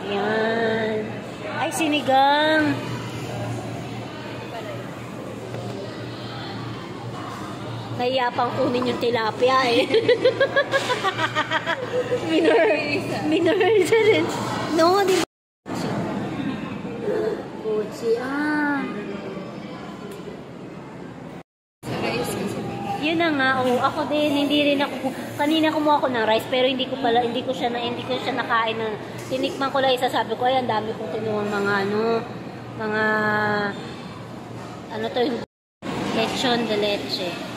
Yan. Ay, sinigang. Kaya pang kunin yung tilapia eh. Minor rin. No, di ba? Kutsi, Yun na nga, ako din, hindi rin ako, kanina kumuha ko ng rice, pero hindi ko siya nakain na, tinikman ko lang isa, sabi ko, ay, ang dami kong kinuha mga, ano to, lechon de leche.